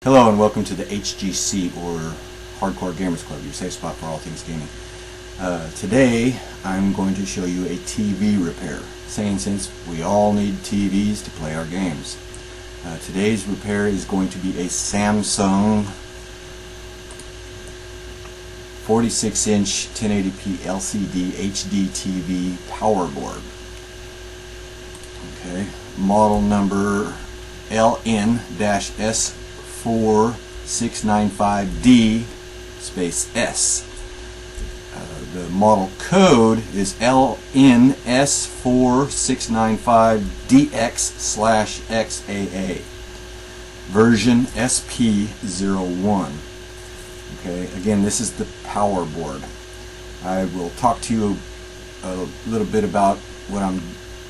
Hello and welcome to the HGC, or Hardcore Gamers Club, your safe spot for all things gaming. Today I'm going to show you a TV repair, since we all need TVs to play our games. Today's repair is going to be a Samsung 46-inch 1080p LCD HD TV power board. Okay, model number LN4695D S. The model code is LNS4695DX/XAA. Version SP01. Okay, again, this is the power board. I will talk to you a little bit about what I'm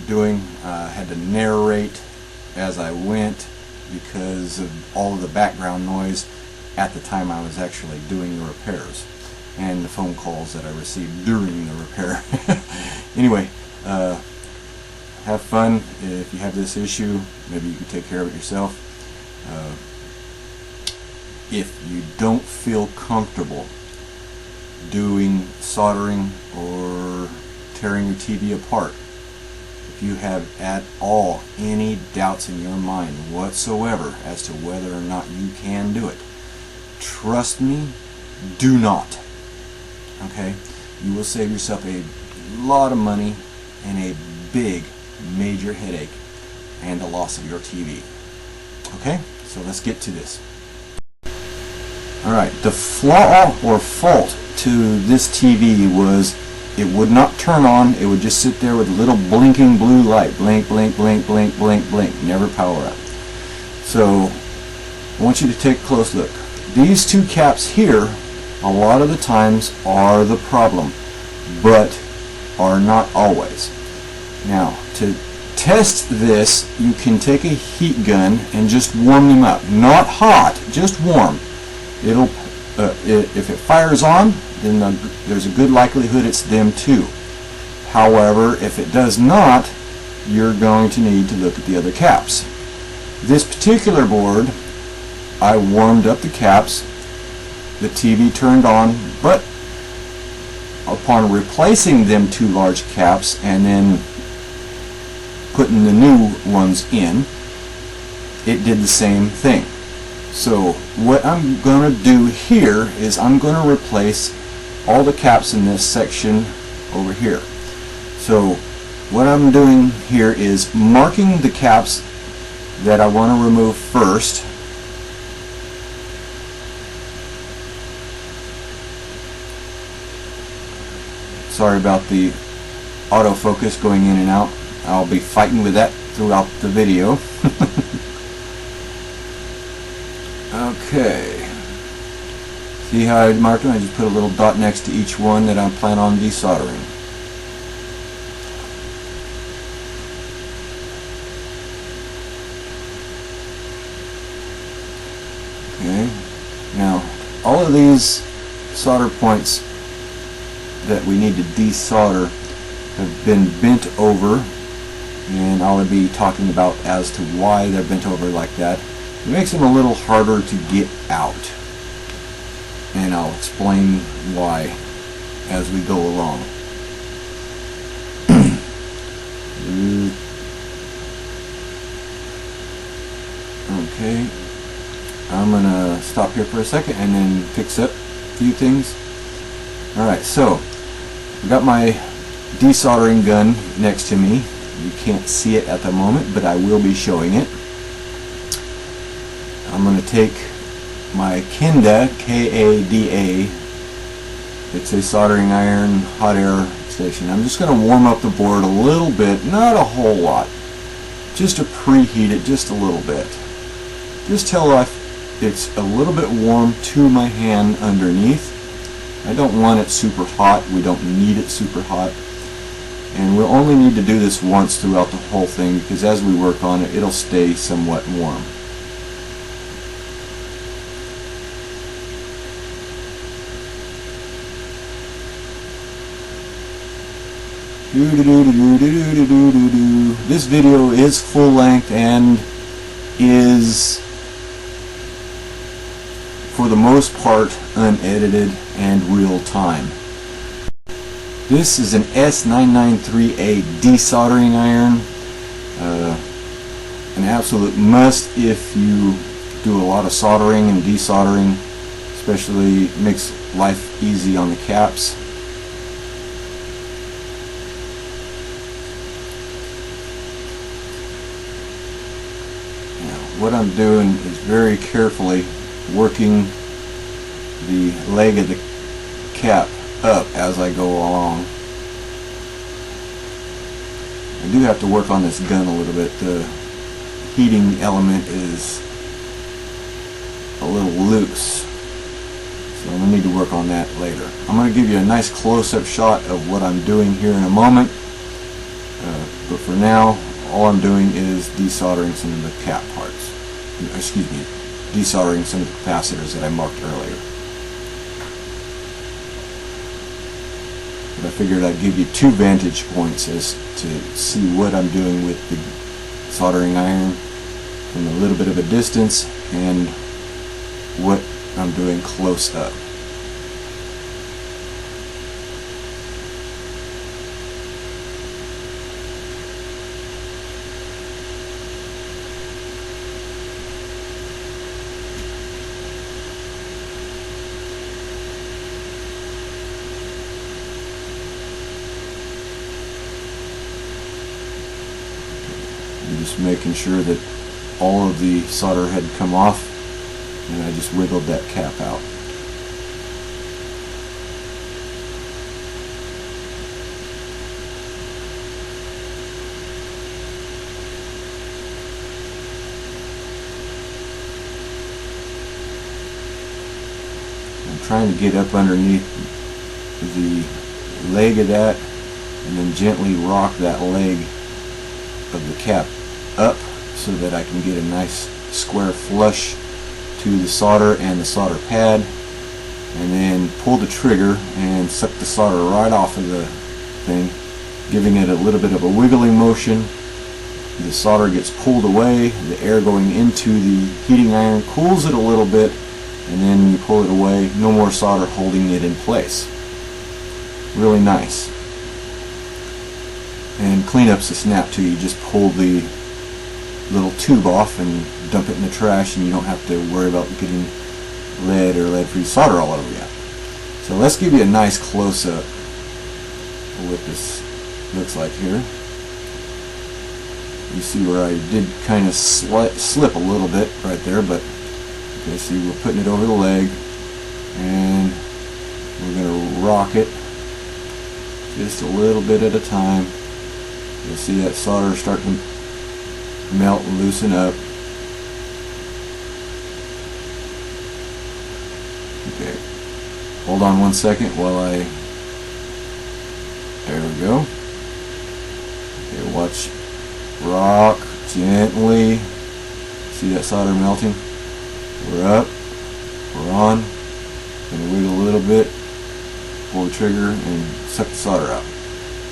doing. I had to narrate as I went because of all of the background noise at the time I was actually doing the repairs and the phone calls that I received during the repair. Anyway, have fun. If you have this issue, maybe you can take care of it yourself. If you don't feel comfortable doing soldering or tearing your TV apart, if you have at all any doubts in your mind whatsoever as to whether or not you can do it, trust me, do not. Okay? You will save yourself a lot of money and a big, major headache and a loss of your TV. Okay? So let's get to this. Alright, the flaw or fault to this TV was it would not turn on. It would just sit there with a little blinking blue light. Blink, blink, blink, blink, blink, blink. Never power up. So I want you to take a close look. These two caps here, a lot of the times, are the problem, but are not always. Now, to test this, you can take a heat gun and just warm them up. Not hot, just warm. It'll if it fires on, then there's a good likelihood it's them too. However, if it does not, you're going to need to look at the other caps. This particular board, I warmed up the caps, the TV turned on, but upon replacing them two large caps and then putting the new ones in, it did the same thing. So what I'm going to do here is I'm going to replace all the caps in this section over here. So what I'm doing here is marking the caps that I want to remove first. Sorry about the autofocus going in and out. I'll be fighting with that throughout the video. Okay. See how I marked them? I just put a little dot next to each one that I plan on desoldering. Okay. Now, all of these solder points that we need to desolder have been bent over, and I'll be talking about as to why they're bent over like that. It makes them a little harder to get out, and I'll explain why as we go along. Okay, I'm gonna stop here for a second and then fix up a few things. Alright, so I've got my desoldering gun next to me. You can't see it at the moment, but I will be showing it. I'm going to take my Kenda, K-A-D-A, it's a soldering iron hot air station. I'm just going to warm up the board a little bit, not a whole lot, just to preheat it just a little bit. Just till it's a little bit warm to my hand underneath. I don't want it super hot, we don't need it super hot, and we'll only need to do this once throughout the whole thing, because as we work on it, it'll stay somewhat warm. This video is full length and is for the most part unedited and real time. This is an S4695D desoldering iron. An absolute must if you do a lot of soldering and desoldering, especially makes life easy on the caps. Now, what I'm doing is very carefully working the leg of the cap up as I go along. I do have to work on this gun a little bit. The heating element is a little loose, so I'm going to need to work on that later. I'm going to give you a nice close-up shot of what I'm doing here in a moment, but for now all I'm doing is desoldering some of the cap parts. Excuse me, desoldering some of the capacitors that I marked earlier. But I figured I'd give you two vantage points as to see what I'm doing with the soldering iron from a little bit of a distance and what I'm doing close up. Just making sure that all of the solder had come off, and I just wiggled that cap out. I'm trying to get up underneath the leg of that and then gently rock that leg of the cap up so that I can get a nice square flush to the solder and the solder pad, and then pull the trigger and suck the solder right off of the thing, giving it a little bit of a wiggling motion. The solder gets pulled away, the air going into the heating iron cools it a little bit, and then you pull it away, no more solder holding it in place. Really nice. And cleanup's a snap too. You just pull the little tube off and dump it in the trash, and you don't have to worry about getting lead or lead-free solder all over you. So let's give you a nice close-up of what this looks like here. You see where I did kind of slip a little bit right there, but okay, see, we're putting it over the leg, and we're going to rock it just a little bit at a time. You'll see that solder start to melt and loosen up. Okay, hold on 1 second while I, there we go. Okay, watch, rock gently. See that solder melting? We're up, we're on. Gonna wiggle a little bit, pull the trigger, and suck the solder out.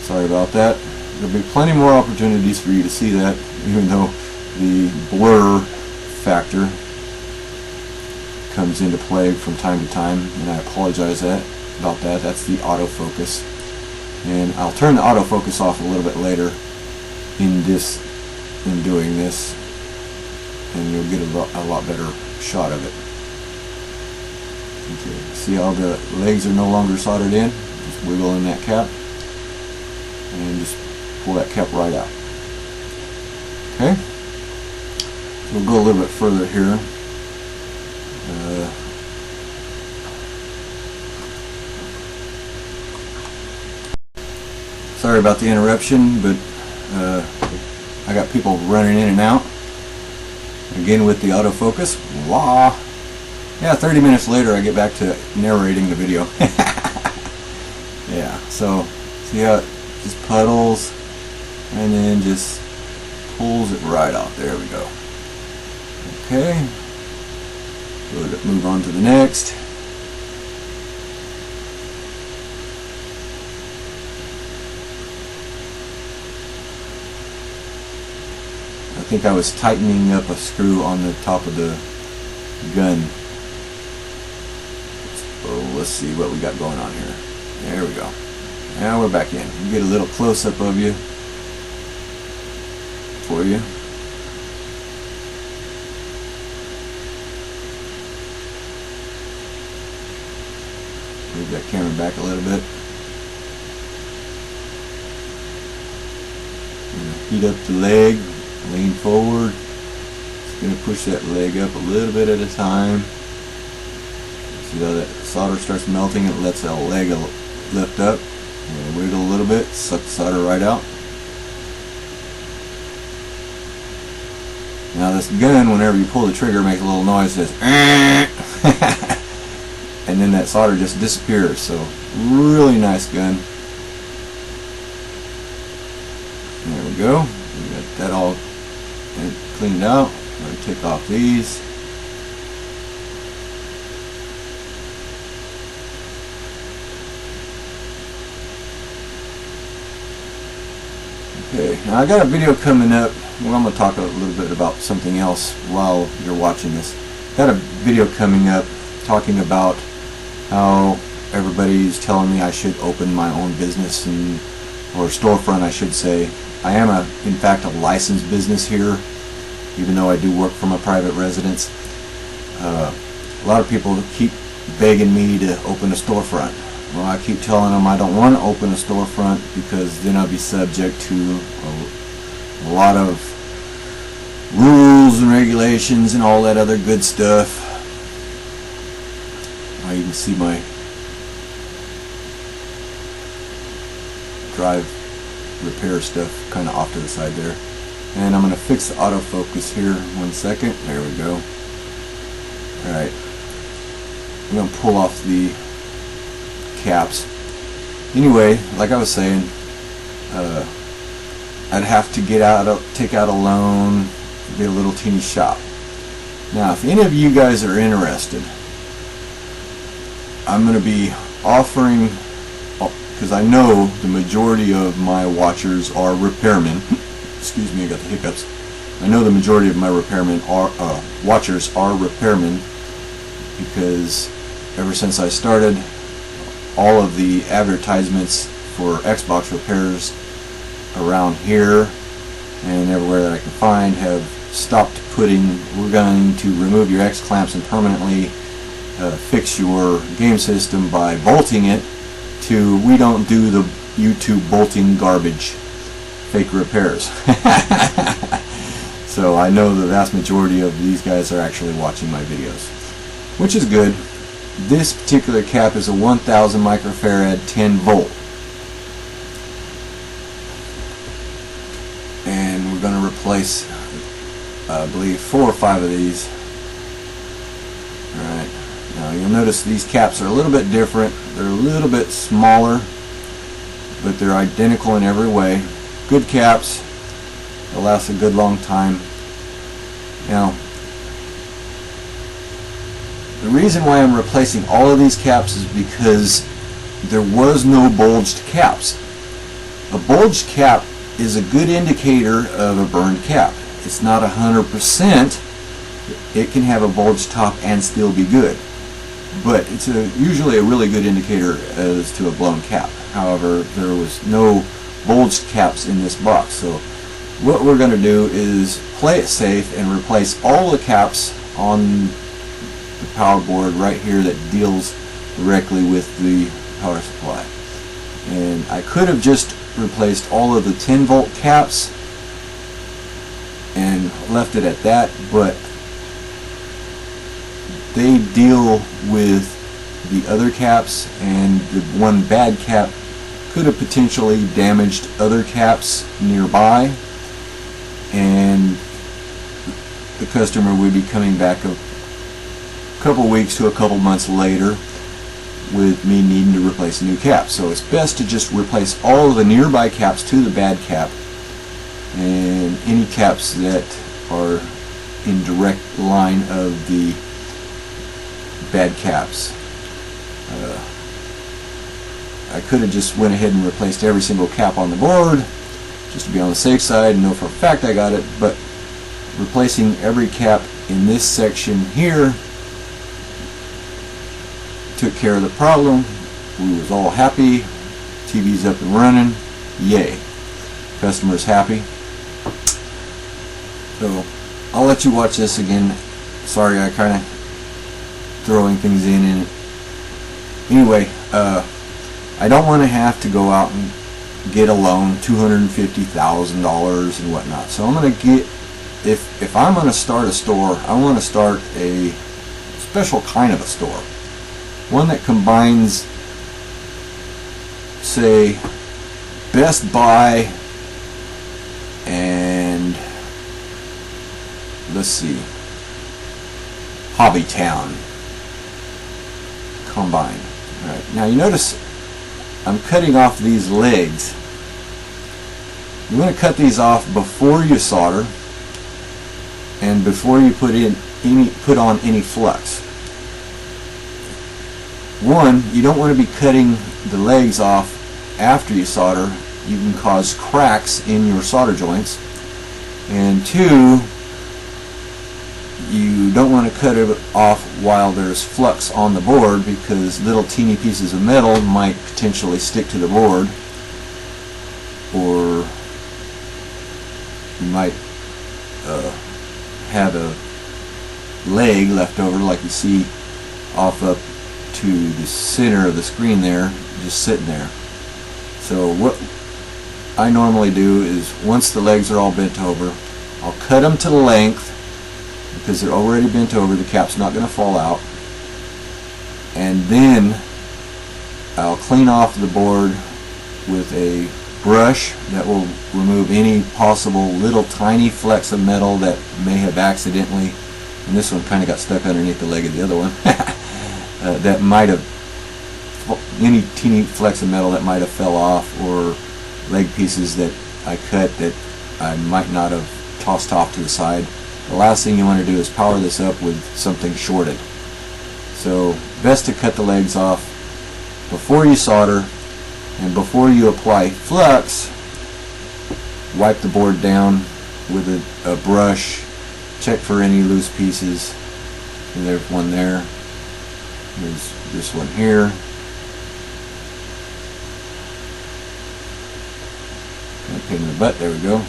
Sorry about that. There'll be plenty more opportunities for you to see that, even though the blur factor comes into play from time to time, and I apologize about that. That's the autofocus, and I'll turn the autofocus off a little bit later in doing this, and you'll get a lot better shot of it. Okay, see how the legs are no longer soldered in? Just wiggle in that cap and just pull that cap right out. Okay, so we'll go a little bit further here. Sorry about the interruption, but I got people running in and out. Again with the autofocus. Voila! Yeah, 30 minutes later I get back to narrating the video. Yeah, so see how it just puddles and then just pulls it right out. There we go. Okay, move on to the next. I think I was tightening up a screw on the top of the gun. let's see what we got going on here. There we go. Now we're back in. You get a little close-up of you for you. Move that camera back a little bit. Heat up the leg, lean forward. Just going to push that leg up a little bit at a time. See how that solder starts melting, it lets that leg lift up. Wiggle a little bit, suck the solder right out. Now this gun, whenever you pull the trigger, makes a little noise, says and then that solder just disappears. So really nice gun. There we go. We got that all cleaned out. I'm going to take off these. Okay, now I got a video coming up where I'm going to talk a little bit about something else while you're watching this. Got a video coming up talking about how everybody's telling me I should open my own business, or storefront I should say. I am in fact a licensed business here, even though I do work from a private residence. A lot of people keep begging me to open a storefront. Well, I keep telling them I don't want to open a storefront because then I'll be subject to a lot of rules and regulations and all that other good stuff. You can see my drive repair stuff kind of off to the side there. And I'm going to fix the autofocus here 1 second. There we go. Alright. I'm going to pull off the caps. Anyway, like I was saying, I'd have to take out a loan, be a little teeny shop. Now, if any of you guys are interested, I'm going to be offering, because I know the majority of my watchers are repairmen. Excuse me, I got the hiccups. I know the majority of my watchers are repairmen, because ever since I started, all of the advertisements for Xbox repairs around here and everywhere that I can find have stopped putting, we're going to remove your X clamps and permanently fix your game system by bolting it, to we don't do the YouTube bolting garbage, fake repairs. So I know the vast majority of these guys are actually watching my videos, which is good. This particular cap is a 1000 microfarad 10 volt, and we're going to replace I believe 4 or 5 of these. Alright, now you'll notice these caps are a little bit different. They're a little bit smaller, but they're identical in every way. Good caps, they'll last a good long time. Now, the reason why I'm replacing all of these caps is because there was no bulged caps. A bulged cap is a good indicator of a burned cap. It's not 100%. It can have a bulged top and still be good, but it's usually a really good indicator as to a blown cap. However, there was no bulged caps in this box, so what we're going to do is play it safe and replace all the caps on the power board right here that deals directly with the power supply. And I could have just replaced all of the 10 volt caps and left it at that, but they deal with the other caps, and the one bad cap could have potentially damaged other caps nearby, and the customer would be coming back a couple weeks to a couple months later with me needing to replace a new cap. So it's best to just replace all of the nearby caps to the bad cap, and any caps that are in direct line of the bad caps. I could have just went ahead and replaced every single cap on the board just to be on the safe side and know for a fact I got it, but replacing every cap in this section here took care of the problem. We was all happy. TV's up and running. Yay. Customer's happy. So I'll let you watch this again. Sorry, I kind of throwing things in it. Anyway, I don't want to have to go out and get a loan, $250,000 and whatnot. So I'm going to get, if I'm going to start a store, I want to start a special kind of a store. One that combines, say, Best Buy and, let's see, Hobby Town combined. Alright, now you notice I'm cutting off these legs. You want to cut these off before you solder and before you put on any flux. One, you don't want to be cutting the legs off after you solder. You can cause cracks in your solder joints. And two, you don't want to cut it off while there's flux on the board, because little teeny pieces of metal might potentially stick to the board, or you might have a leg left over, like you see off up to the center of the screen there, just sitting there. So what I normally do is, once the legs are all bent over, I'll cut them to length, because they're already bent over, the cap's not going to fall out, and then I'll clean off the board with a brush that will remove any possible little tiny flecks of metal that may have accidentally, and this one kind of got stuck underneath the leg of the other one, that might have, any teeny flecks of metal that might have fell off, or leg pieces that I cut that I might not have tossed off to the side. The last thing you want to do is power this up with something shorted. So best to cut the legs off before you solder, and before you apply flux, wipe the board down with a brush, check for any loose pieces. And there's one there, there's this one here. Pain in the butt, there we go.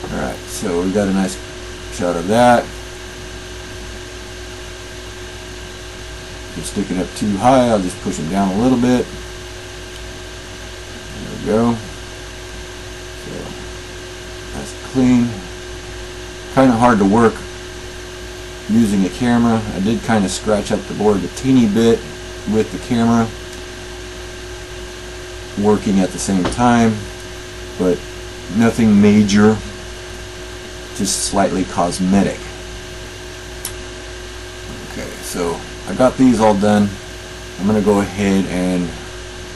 Alright, so we got a nice shot of that. If you stick it up too high, I'll just push them down a little bit. There we go. So that's clean. Kind of hard to work using a camera. I did kind of scratch up the board a teeny bit with the camera working at the same time, but nothing major, just slightly cosmetic. Okay, so I got these all done. I'm going to go ahead and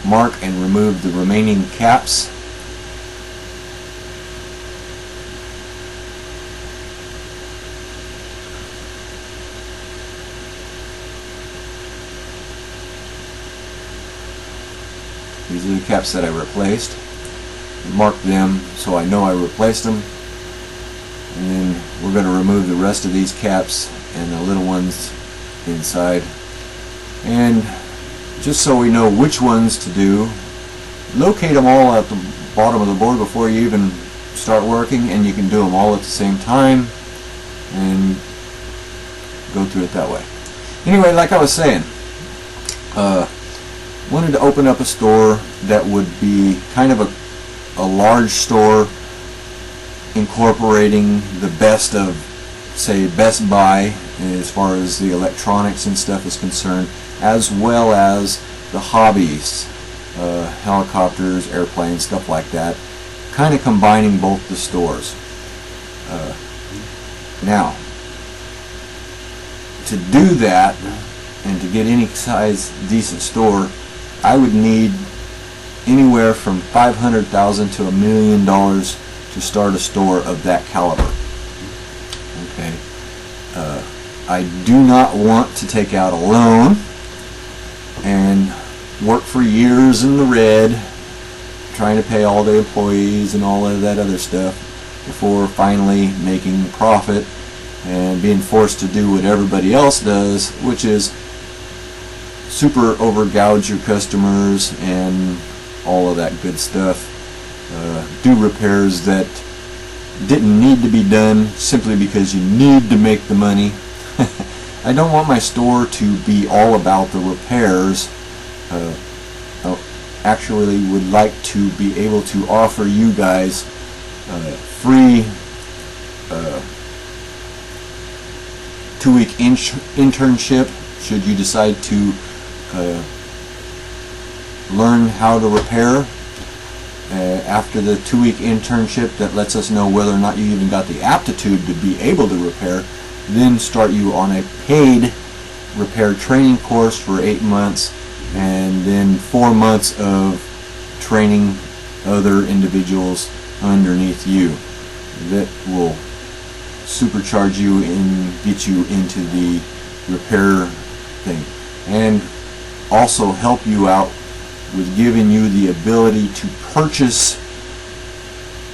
mark and remove the remaining caps. These are the caps that I replaced. Mark them so I know I replaced them, and then we're going to remove the rest of these caps and the little ones inside. And just so we know which ones to do, locate them all at the bottom of the board before you even start working, and you can do them all at the same time and go through it that way. Anyway, like I was saying, wanted to open up a store that would be kind of a large store, incorporating the best of, say, Best Buy as far as the electronics and stuff is concerned, as well as the hobbies, helicopters, airplanes, stuff like that, kind of combining both the stores. Now, to do that and to get any size decent store, I would need anywhere from $500,000 to $1 million to start a store of that caliber. Okay. I do not want to take out a loan and work for years in the red, trying to pay all the employees and all of that other stuff before finally making profit and being forced to do what everybody else does, which is super overgouge your customers and all of that good stuff. Do repairs that didn't need to be done simply because you need to make the money. I don't want my store to be all about the repairs. I actually would like to be able to offer you guys free 2-week internship should you decide to learn how to repair. After the 2-week internship that lets us know whether or not you even got the aptitude to be able to repair, then start you on a paid repair training course for 8 months, and then 4 months of training other individuals underneath you that will supercharge you and get you into the repair thing, and also help you out with giving you the ability to purchase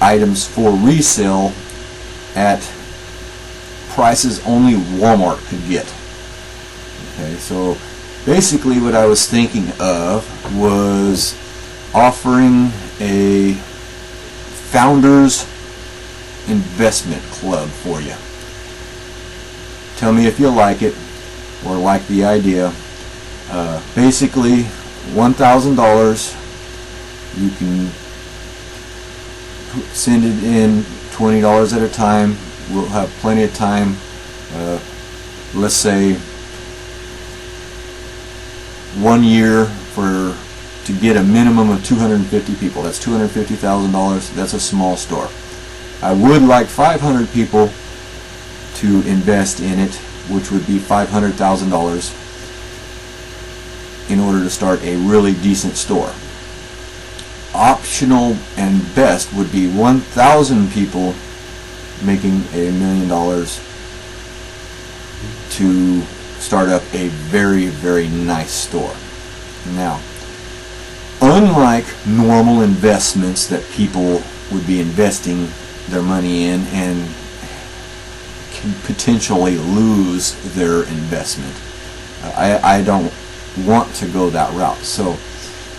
items for resale at prices only Walmart could get. Okay, so basically what I was thinking of was offering a founders investment club for you. Tell me if you like it or like the idea. Basically $1,000, you can send it in $20 at a time. We'll have plenty of time. Let's say 1 year to get a minimum of 250 people. That's $250,000. That's a small store. I would like 500 people to invest in it, which would be $500,000 in order to start a really decent store. Optional and best would be 1,000 people making $1 million to start up a very, very nice store. Now, unlike normal investments that people would be investing their money in and can potentially lose their investment, I don't want to go that route. So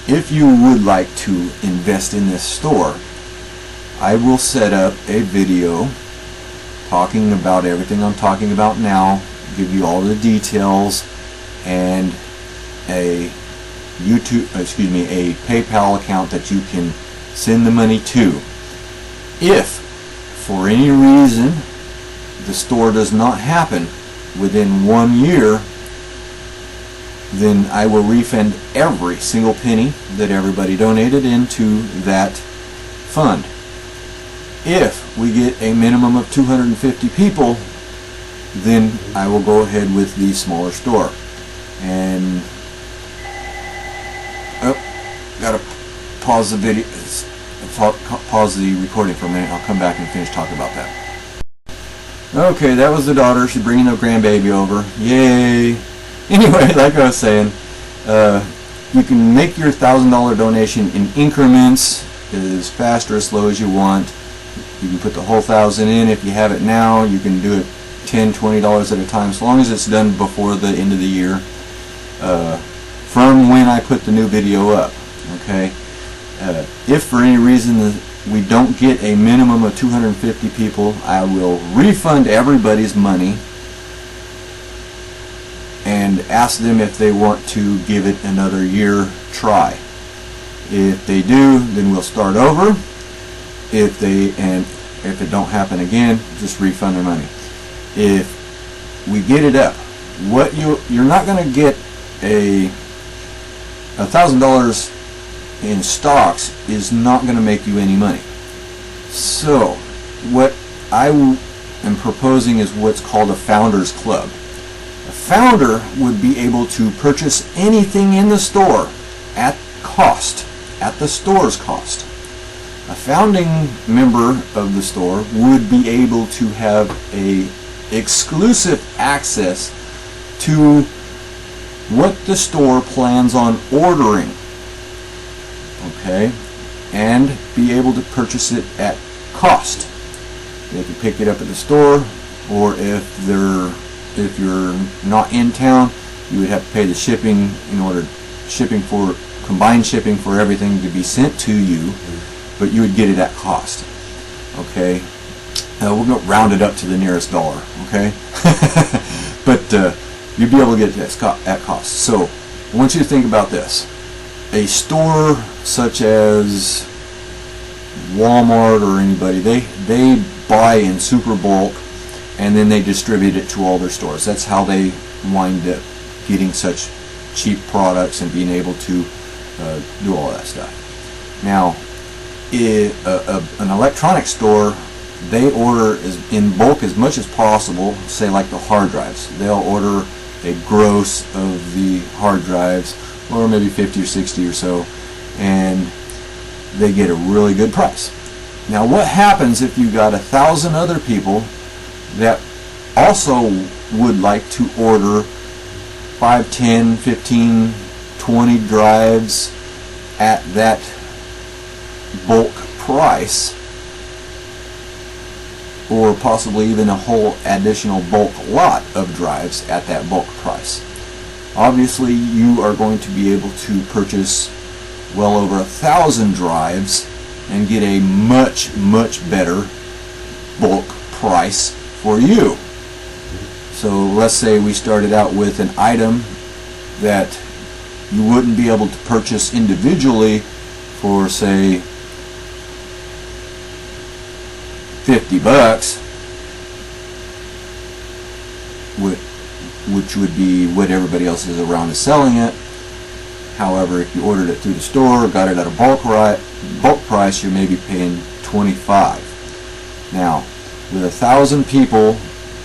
if you would like to invest in this store, I will set up a video talking about everything I'm talking about now, give you all the details, and a PayPal account that you can send the money to. If for any reason the store does not happen within 1 year, then I will refund every single penny that everybody donated into that fund. If we get a minimum of 250 people, then I will go ahead with the smaller store. And gotta pause the video, pause the recording for a minute. I'll come back and finish talking about that. Okay, that was the daughter. She's bringing the grandbaby over. Yay! Anyway, like I was saying, you can make your $1,000 donation in increments, as fast or as slow as you want. You can put the whole $1,000 in. If you have it now, you can do it $10, $20 at a time, as long as it's done before the end of the year, from when I put the new video up. Okay. If for any reason we don't get a minimum of 250 people, I will refund everybody's money and ask them if they want to give it another year try. If they do, then we'll start over. If it don't happen again, just refund their money. If we get it up, what you're not going to get $1,000 in stocks is not going to make you any money. So what I am proposing is what's called a founders club. A founder would be able to purchase anything in the store at cost, at the store's cost. A founding member of the store would be able to have a exclusive access to what the store plans on ordering, okay, and be able to purchase it at cost. They can pick it up at the store, or if you're not in town, You would have to pay the shipping in order combined shipping for everything to be sent to you, but you would get it at cost. Okay, we're going to round it up to the nearest dollar. Okay, but you'd be able to get it at cost. So I want you to think about this: a store such as Walmart or anybody, they buy in super bulk and then they distribute it to all their stores. That's how they wind up getting such cheap products and being able to do all that stuff. Now, an electronic store, they order in bulk as much as possible. Say like the hard drives, they'll order a gross of the hard drives, or maybe 50 or 60 or so, and they get a really good price. Now what happens if you got 1,000 other people that also would like to order 5, 10, 15, 20 drives at that bulk price, or possibly even a whole additional bulk lot of drives at that bulk price? Obviously you are going to be able to purchase well over 1,000 drives and get a much better bulk price for you. So let's say we started out with an item that you wouldn't be able to purchase individually for, say, $50, which would be what everybody else is around is selling it. However, if you ordered it through the store, got it at a bulk price, you're maybe paying $25. Now, with 1,000 people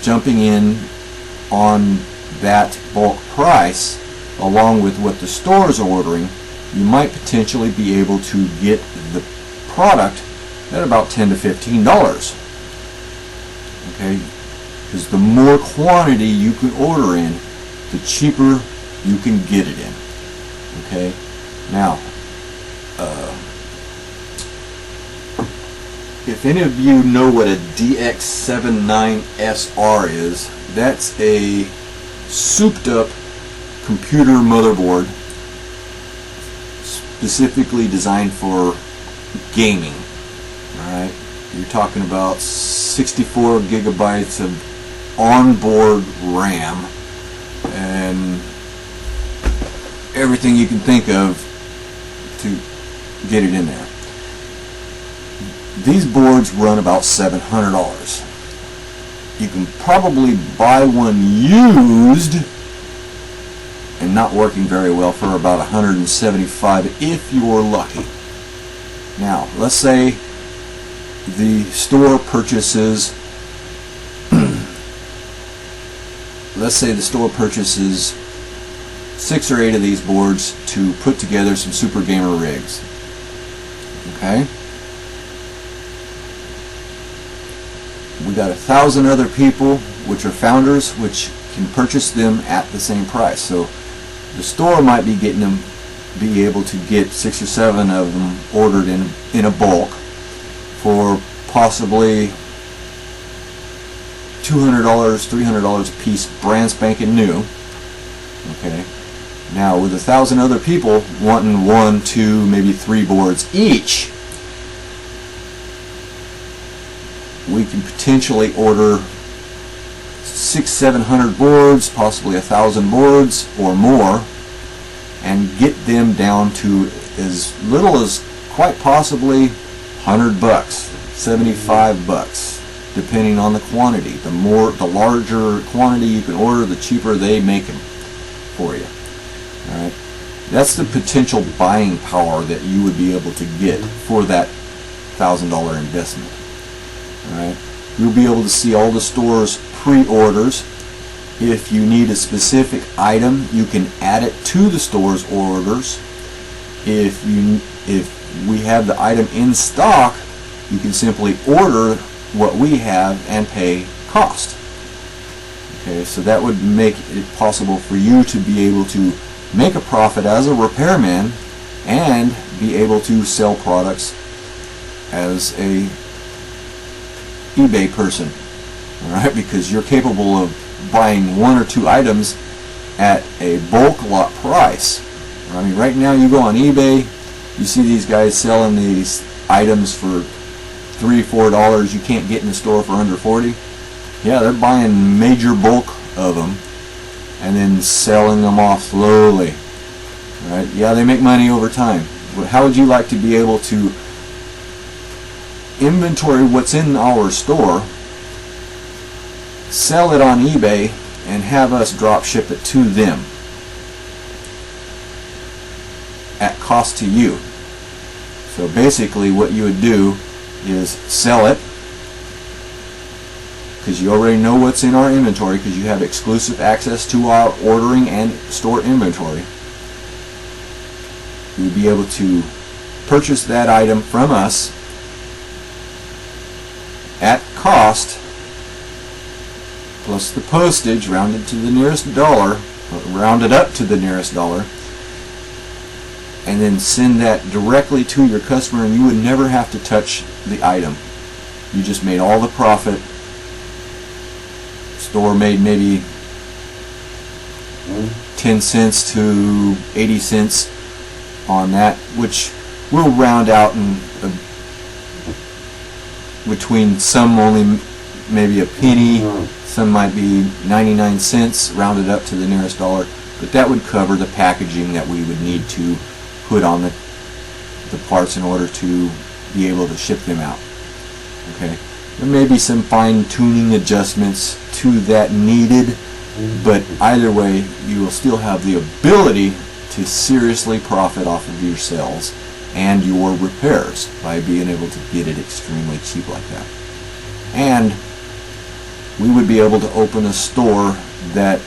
jumping in on that bulk price, along with what the store is ordering, you might potentially be able to get the product at about $10 to $15. Okay, because the more quantity you can order in, the cheaper you can get it in. Okay, now if any of you know what a DX79SR is, that's a souped up computer motherboard specifically designed for gaming. Alright, you're talking about 64 gigabytes of onboard RAM and everything you can think of to get it in there. These boards run about $700. You can probably buy one used and not working very well for about $175 if you're lucky. Now, let's say the store purchases 6 or 8 of these boards to put together some super gamer rigs. Okay, we got 1,000 other people which are founders which can purchase them at the same price. So the store might be able to get 6 or 7 of them ordered in a bulk for possibly $200, $300 a piece, brand spanking new. Okay, now with 1,000 other people wanting 1, 2, maybe 3 boards each, we can potentially order 600-700 boards, possibly 1,000 boards or more, and get them down to as little as quite possibly $100, $75, depending on the quantity. The larger quantity you can order, the cheaper they make them for you. All right, that's the potential buying power that you would be able to get for that $1,000 investment. All right, you'll be able to see all the store's pre-orders. If you need a specific item, you can add it to the store's orders. If we have the item in stock, you can simply order what we have and pay cost. Okay, so that would make it possible for you to be able to make a profit as a repairman and be able to sell products as a eBay person. All right, because you're capable of buying 1 or 2 items at a bulk lot price. I mean, right now you go on eBay, you see these guys selling these items for $3, $4 you can't get in the store for under 40. Yeah, they're buying major bulk of them and then selling them off slowly. Right? Yeah, they make money over time. But how would you like to be able to inventory what's in our store, sell it on eBay, and have us drop ship it to them at cost to you? So basically what you would do is sell it, because you already know what's in our inventory, because you have exclusive access to our ordering and store inventory. You would be able to purchase that item from us at cost plus the postage rounded to the nearest dollar, rounded up to the nearest dollar, and then send that directly to your customer, and you would never have to touch the item. You just made all the profit. Store made maybe 10 cents to 80 cents on that, which will round out in between some only maybe a penny, some might be 99 cents rounded up to the nearest dollar, but that would cover the packaging that we would need to put on the parts in order to be able to ship them out. Okay, there may be some fine-tuning adjustments to that needed, but either way you will still have the ability to seriously profit off of your sales and your repairs by being able to get it extremely cheap like that. And we would be able to open a store that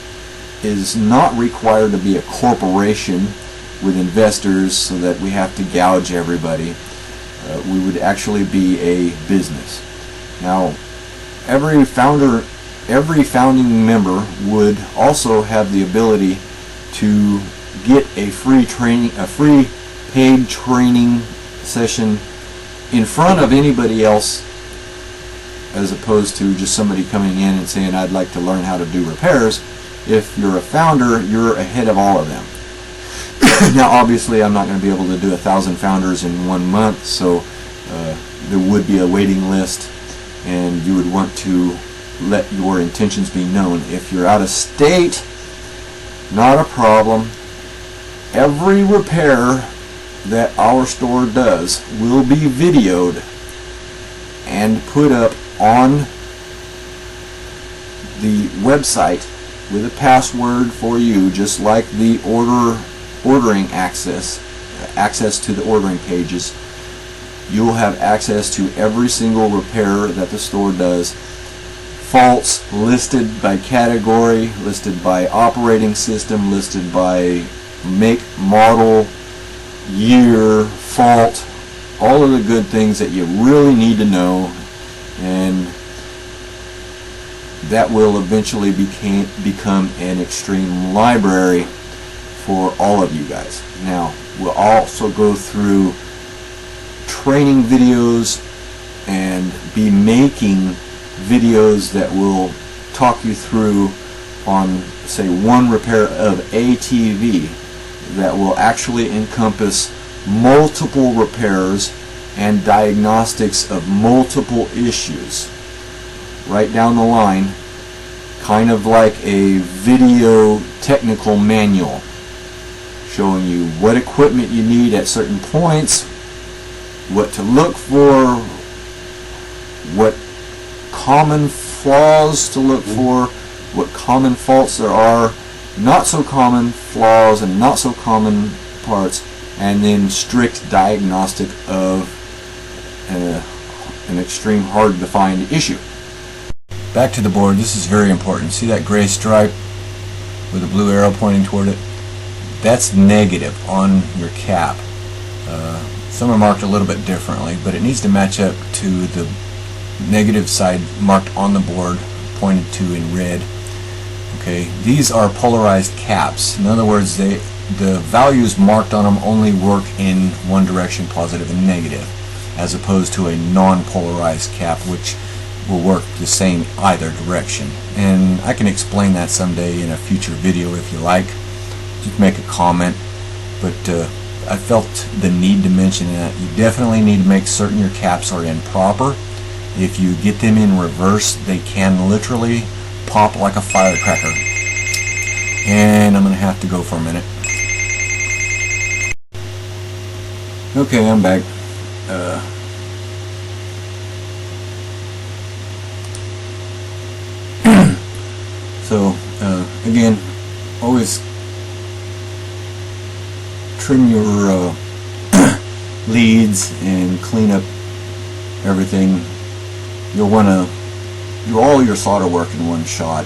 is not required to be a corporation with investors so that we have to gouge everybody. We would actually be a business. Now, every founding member would also have the ability to get a free paid training session in front of anybody else, as opposed to just somebody coming in and saying, I'd like to learn how to do repairs. If you're a founder, you're ahead of all of them. Now obviously I'm not going to be able to do 1,000 founders in 1 month, so there would be a waiting list, and you would want to let your intentions be known. If you're out of state, not a problem. Every repair that our store does will be videoed and put up on the website with a password for you, just like the ordering access to the ordering pages. You'll have access to every single repair that the store does. Faults listed by category, listed by operating system, listed by make, model, year, fault, all of the good things that you really need to know, and that will eventually become an extreme library for all of you guys. Now, we'll also go through training videos and be making videos that will talk you through on, say, one repair of a TV that will actually encompass multiple repairs and diagnostics of multiple issues right down the line, kind of like a video technical manual showing you what equipment you need at certain points, what to look for, what common flaws to look for, what common faults there are, not so common flaws and not so common parts, and then strict diagnostic of an extreme hard to find issue. Back to the board, this is very important. See that gray stripe with a blue arrow pointing toward it? That's negative on your cap. Some are marked a little bit differently, but it needs to match up to the negative side marked on the board, pointed to in red. Okay, these are polarized caps. In other words, the values marked on them only work in one direction, positive and negative, as opposed to a non-polarized cap, which will work the same either direction. And I can explain that someday in a future video if you like. Just make a comment. But I felt the need to mention that you definitely need to make certain your caps are in proper. If you get them in reverse, they can literally pop like a firecracker. And I'm going to have to go for a minute. Okay, I'm back. So, again, always trim your leads and clean up everything. You'll want to do all your solder work in one shot.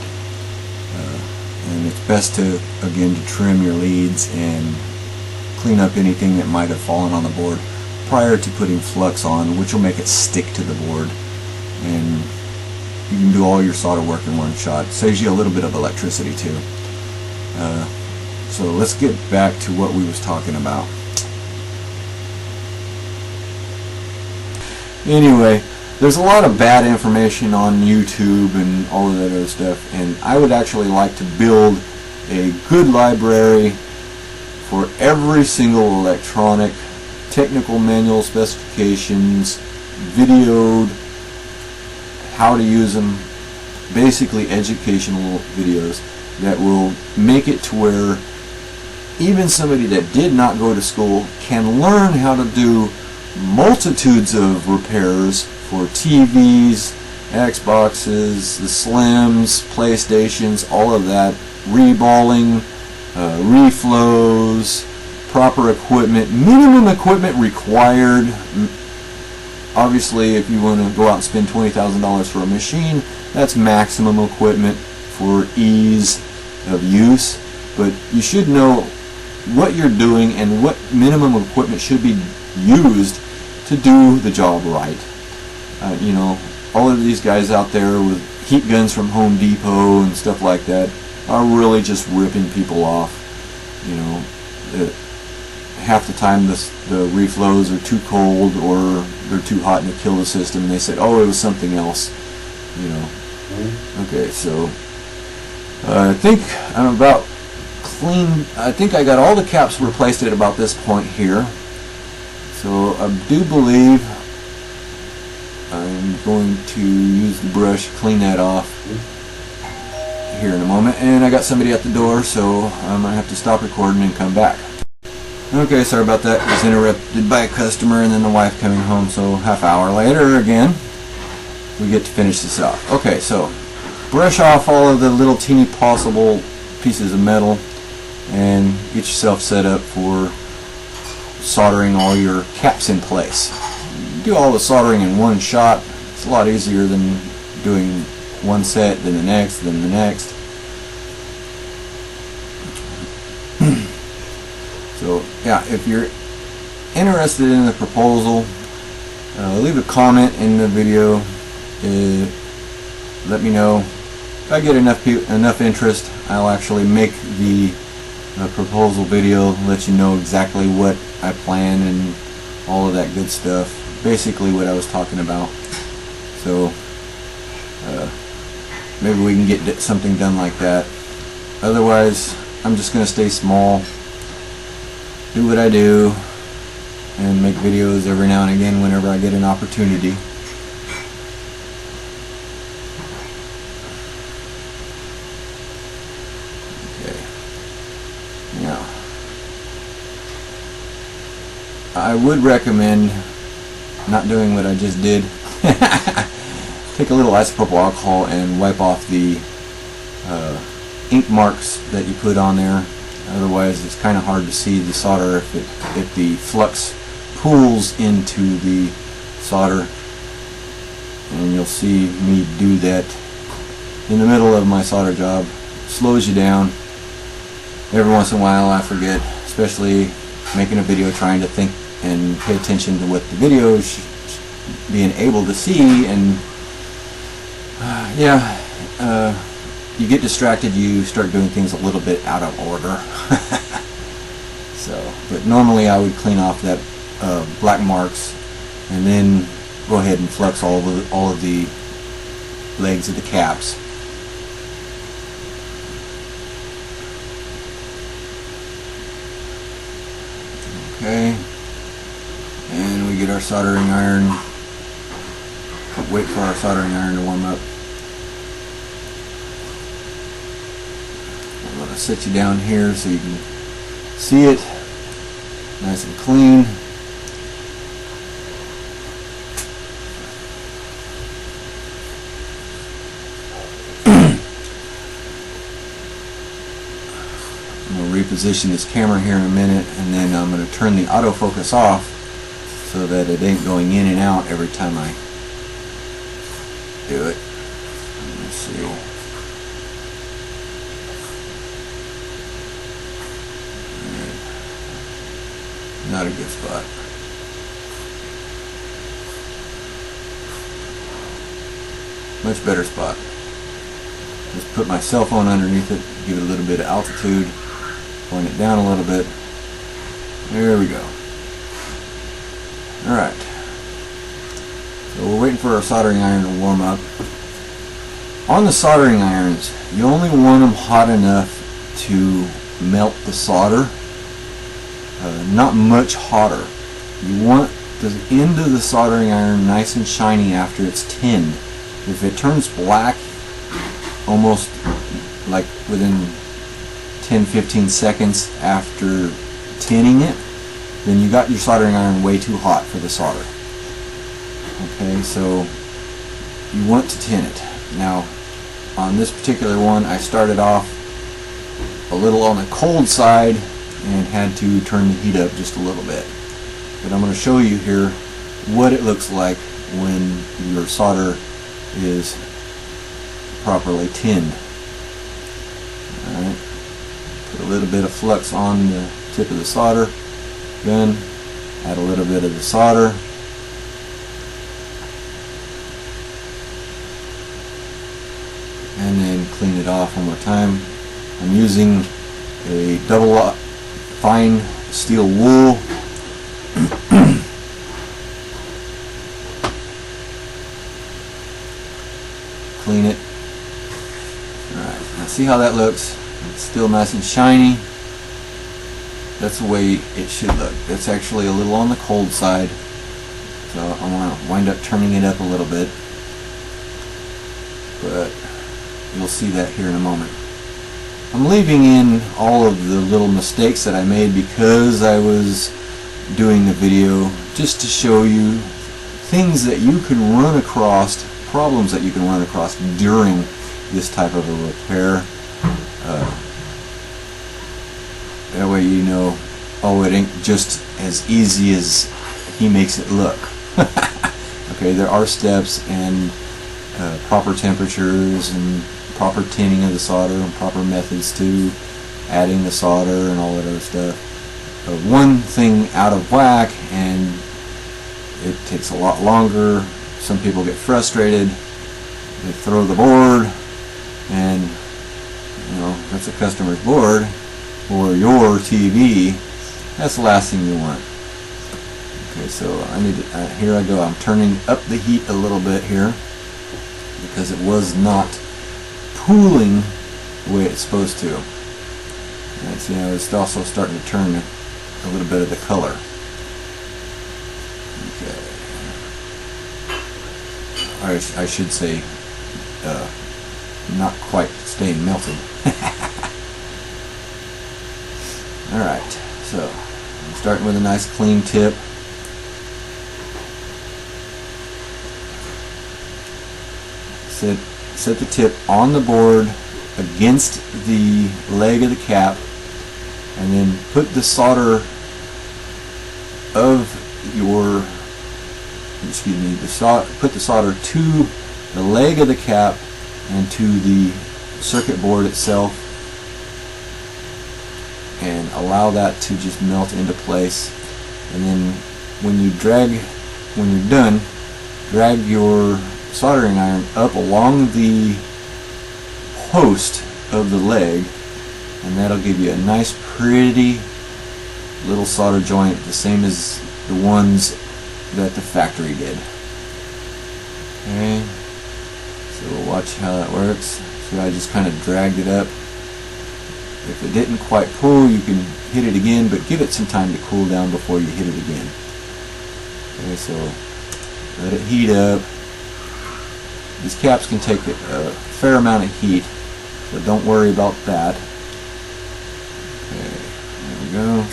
And it's best to, again, to trim your leads and clean up anything that might have fallen on the board prior to putting flux on, which will make it stick to the board. And you can do all your solder work in one shot. Saves you a little bit of electricity too. So let's get back to what we was talking about. Anyway, there's a lot of bad information on YouTube and all of that other stuff, and I would actually like to build a good library for every single electronic, technical manual specifications, videoed, how to use them, basically educational videos that will make it to where even somebody that did not go to school can learn how to do multitudes of repairs for TVs, Xboxes, the Slims, PlayStations, all of that, reballing, reflows, proper equipment, minimum equipment required. Obviously, if you want to go out and spend $20,000 for a machine, that's maximum equipment for ease of use. But you should know what you're doing and what minimum equipment should be used to do the job right. You know, all of these guys out there with heat guns from Home Depot and stuff like that are really just ripping people off. You know, half the time the reflows are too cold or they're too hot and they kill the system, and they said, oh, it was something else. You know. Okay, so I think I'm about clean. I think I got all the caps replaced at about this point here. So I do believe I'm going to use the brush, clean that off here in a moment. And I got somebody at the door, so I'm going to have to stop recording and come back. Okay, sorry about that. I was interrupted by a customer and then the wife coming home, so half hour later again, we get to finish this off. Okay, so brush off all of the little teeny possible pieces of metal and get yourself set up for soldering all your caps in place. Do all the soldering in one shot. It's a lot easier than doing one set, then the next, then the next. So yeah, if you're interested in the proposal, leave a comment in the video. Let me know. If I get enough interest, I'll actually make the proposal video, let you know exactly what I plan and all of that good stuff. Basically what I was talking about. So maybe we can get something done like that. Otherwise, I'm just going to stay small, do what I do, and make videos every now and again whenever I get an opportunity. Now, I would recommend not doing what I just did. Take a little isopropyl alcohol and wipe off the ink marks that you put on there. Otherwise, it's kind of hard to see the solder if the flux pools into the solder. And you'll see me do that in the middle of my solder job. Slows you down. Every once in a while I forget, especially making a video, trying to think and pay attention to what the video is being able to see, and you get distracted, you start doing things a little bit out of order. So, but normally I would clean off that black marks and then go ahead and flux all of the legs of the caps. Okay, and we get our soldering iron, wait for our soldering iron to warm up. I'm going to set you down here so you can see it nice and clean. Reposition this camera here in a minute, and then I'm going to turn the autofocus off so that it ain't going in and out every time I do it. Let's see. Not a good spot. Much better spot. Just put my cell phone underneath it, give it a little bit of altitude. Point it down a little bit. There we go. Alright. So we're waiting for our soldering iron to warm up. On the soldering irons, you only want them hot enough to melt the solder. Not much hotter. You want the end of the soldering iron nice and shiny after it's tinned. If it turns black almost like within 10-15 seconds after tinning it, then you got your soldering iron way too hot for the solder. Okay, so you want to tin it. Now on this particular one, I started off a little on the cold side and had to turn the heat up just a little bit. But I'm going to show you here what it looks like when your solder is properly tinned. Alright. Put a little bit of flux on the tip of the solder gun, add a little bit of the solder, and then clean it off one more time. I'm using a double fine steel wool. Clean it. Alright, now see how that looks? It's still nice and shiny. That's the way it should look. It's actually a little on the cold side, so I'm going to wind up turning it up a little bit, but you'll see that here in a moment. I'm leaving in all of the little mistakes that I made because I was doing the video, just to show you things that you can run across, problems that you can run across during this type of a repair. That way you know, oh, it ain't just as easy as he makes it look. Okay, there are steps and proper temperatures and proper tinning of the solder and proper methods to adding the solder and all that other stuff. One thing out of whack and it takes a lot longer. Some people get frustrated, they throw the board, and you know, that's a customer's board or your TV. That's the last thing you want. Okay, so I need to, here I go. I'm turning up the heat a little bit here because it was not cooling the way it's supposed to. And see, now it's also starting to turn a little bit of the color. Okay. I should say not quite staying melted. Alright, so I'm starting with a nice clean tip. Set the tip on the board against the leg of the cap, and then put the solder of your, put the solder to the leg of the cap and to the circuit board itself, and allow that to just melt into place. And then when you're done, drag your soldering iron up along the post of the leg, and that'll give you a nice pretty little solder joint, the same as the ones that the factory did. Okay, so Watch how that works. So I just kind of dragged it up. If it didn't quite pull, you can hit it again, but give it some time to cool down before you hit it again. Okay, so let it heat up. These caps can take a fair amount of heat, so don't worry about that. Okay, there we go.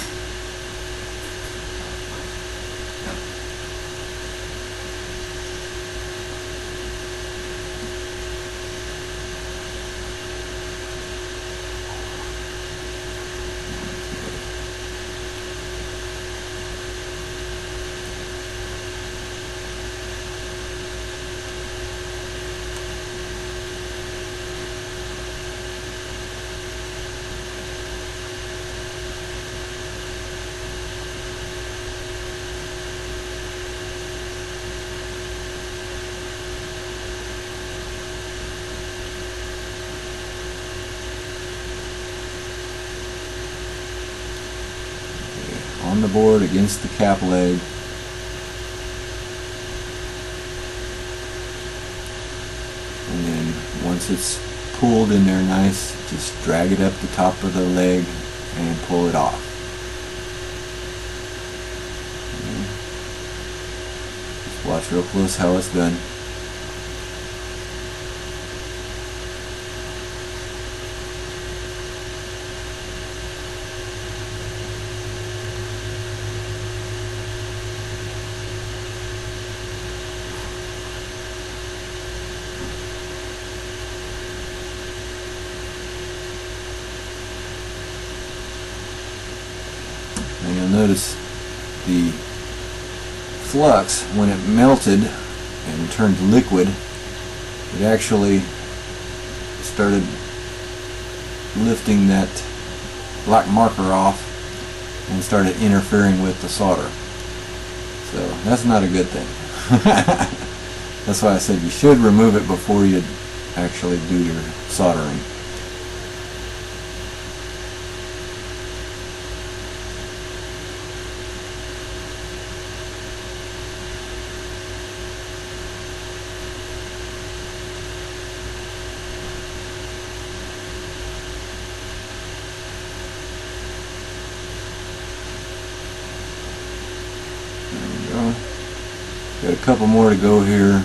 On the board against the cap leg. And then once it's pulled in there nice, just drag it up the top of the leg and pull it off. Just watch real close how it's done. Now you'll notice the flux, when it melted and turned liquid, it actually started lifting that black marker off and started interfering with the solder. So that's not a good thing. That's why I said you should remove it before you actually do your soldering. Got a couple more to go here.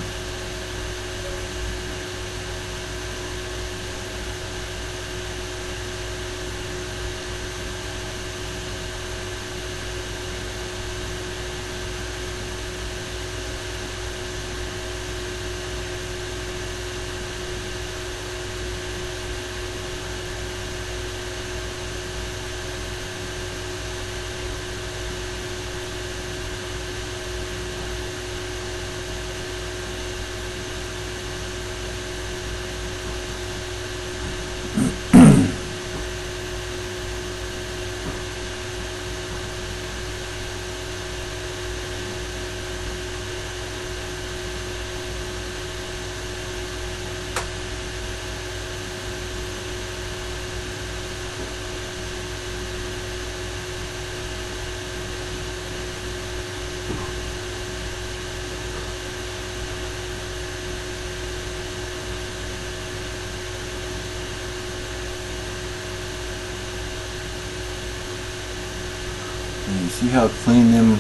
And you see how clean them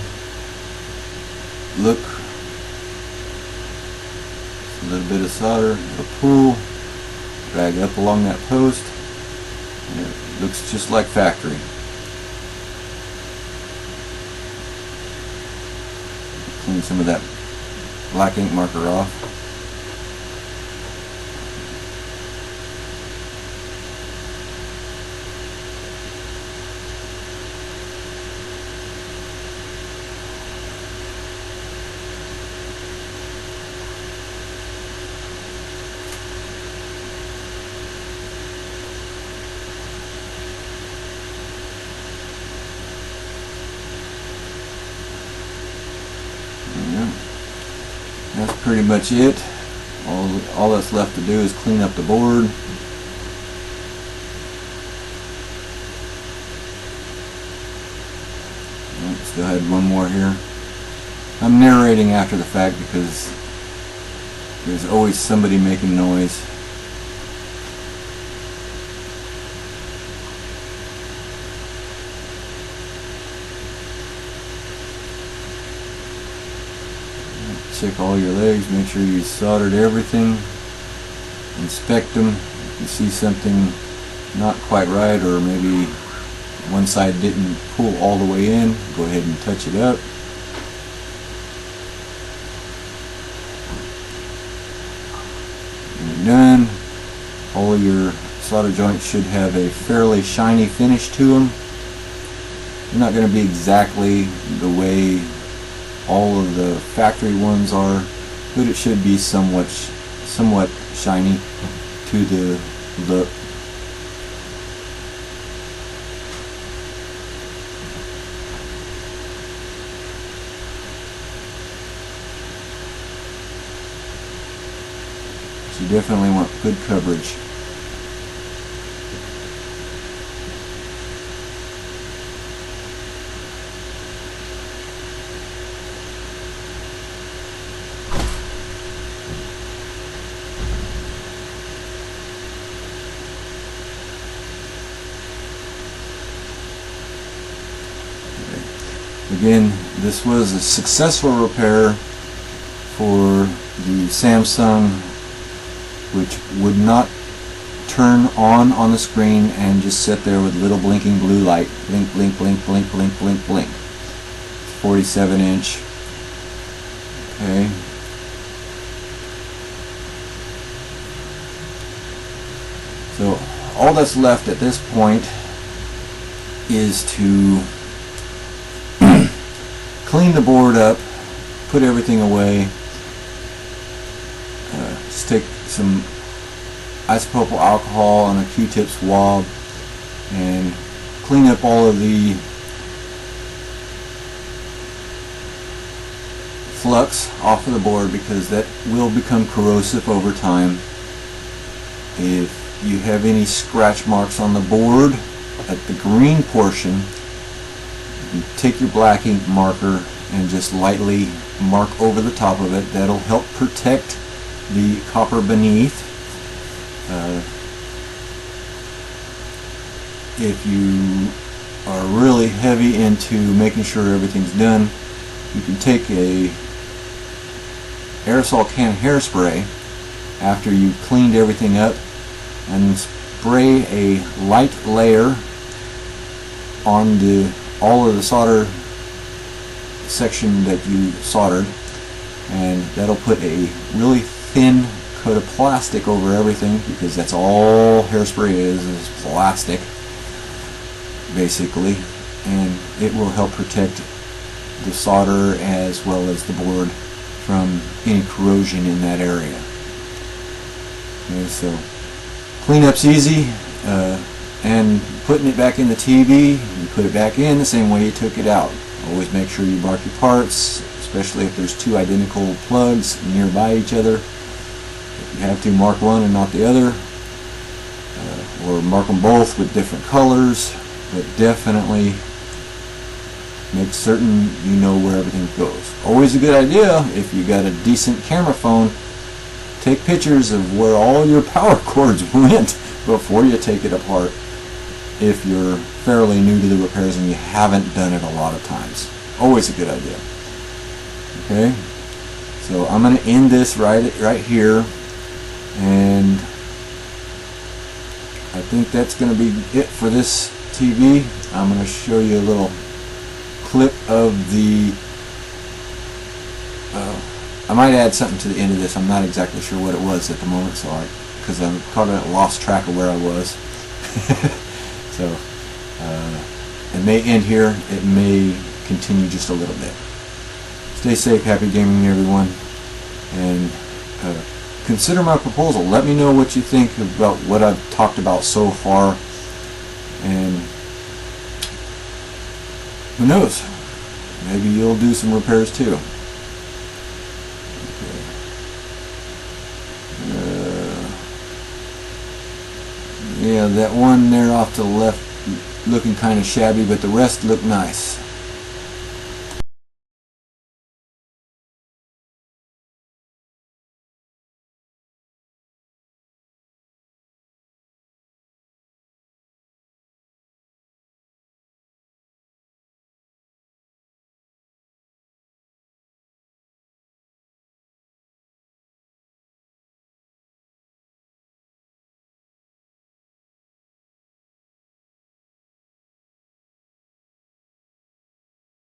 look? Just a little bit of solder, a pull, drag up along that post, and it looks just like factory. Clean some of that black ink marker off. That's pretty much it. All that's left to do is clean up the board. Still had one more here. I'm narrating after the fact because There's always somebody making noise. Check all your legs, make sure you soldered everything, inspect them. If you see something not quite right, or maybe one side didn't pull all the way in, go ahead and touch it up. When you're done, all of your solder joints should have a fairly shiny finish to them. They're not going to be exactly the way all of the factory ones are, but it should be somewhat shiny to the look. So you definitely want good coverage. Again, this was a successful repair for the Samsung, which would not turn on the screen and just sit there with little blinking blue light. Blink, blink, blink, blink, blink, blink, blink. 47-inch. Okay. So all that's left at this point is to clean the board up, put everything away. Just take some isopropyl alcohol on a Q-tip swab and clean up all of the flux off of the board, because that will become corrosive over time. If you have any scratch marks on the board at the green portion, you take your black ink marker and just lightly mark over the top of it. That'll help protect the copper beneath. If you are really heavy into making sure everything's done, you can take a aerosol can hairspray after you've cleaned everything up and spray a light layer on all of the solder section that you soldered, and that'll put a really thin coat of plastic over everything, because that's all hairspray is plastic basically, and it will help protect the solder as well as the board from any corrosion in that area. Okay, so cleanup's easy. And putting it back in the TV, you put it back in the same way you took it out. Always make sure you mark your parts, especially if there's two identical plugs nearby each other. If you have to, mark one and not the other, or mark them both with different colors, but definitely make certain you know where everything goes. Always a good idea, if you got a decent camera phone, take pictures of where all your power cords went before you take it apart, if you're fairly new to the repairs and you haven't done it a lot of times. Always a good idea. Okay, so I'm going to end this right here, and I think that's going to be it for this TV. I'm going to show you a little clip of the I might add something to the end of this. I'm not exactly sure what it was at the moment, so because I'm kind of lost track of where I was. So it may end here, it may continue just a little bit. Stay safe, happy gaming everyone, and consider my proposal. Let me know what you think about what I've talked about so far, and who knows, maybe you'll do some repairs too. Yeah, that one there off to the left looking kind of shabby, but the rest look nice.